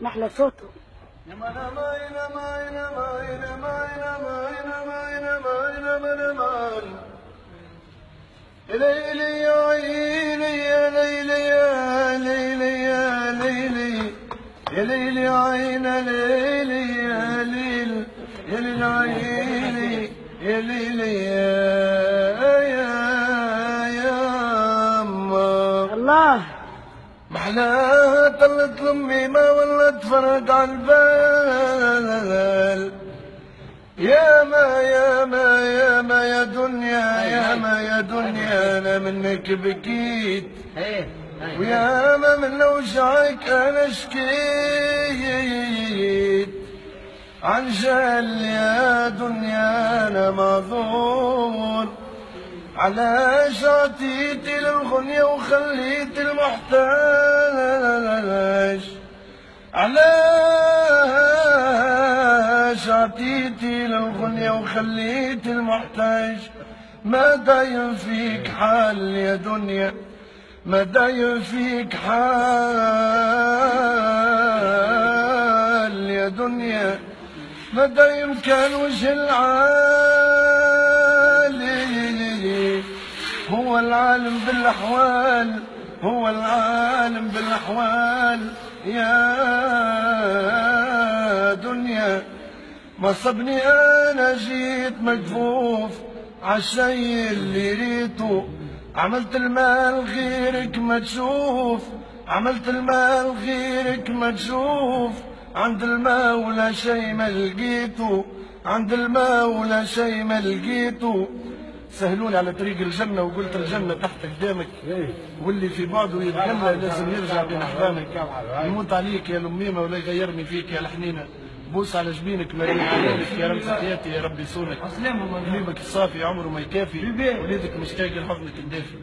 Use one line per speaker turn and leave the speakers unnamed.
محلى صوته.
ليلي يا عيني يا ليلي يا ليلي يا ليلي يا ليلي عين ليلي يا ليل يا ليل عيني يا ليلي يا أما
الله
محلاها طلت لامي ما ولت فرد على البال يا ما يا ما يا ما يا دنيا يا ما يا دنيا انا منك بكيت ويا ما من وجعك انا شكيت عن جهل يا دنيا انا معذور علاش عطيتي للغنية وخليت المحتاج علاش عطيتي للغنية وخليت المحتاج ما دايم فيك حال يا دنيا ما دايم فيك حال يا دنيا ما دايم كان وجه العالي هو العالم بالأحوال هو العالم بالأحوال يا دنيا ما صبني أنا جيت مجفوف عالشي اللي ريته عملت المال غيرك ما تشوف عملت المال غيرك ما تشوف عند المولى شي ما لقيته عند المولى شي ما لقيته سهلوني على طريق الجنة وقلت الجنة تحت قدامك واللي في بعضه يتجلى لازم يرجع بين أحضانك يموت عليك يا لميمة ولا يغيرني فيك يا الحنينة بوس على جبينك مريم عليك يا رمز حياتي يا ربي صونك قلبك الصافي عمره ما يكافي وليدك مشتاق لحضنك الدافي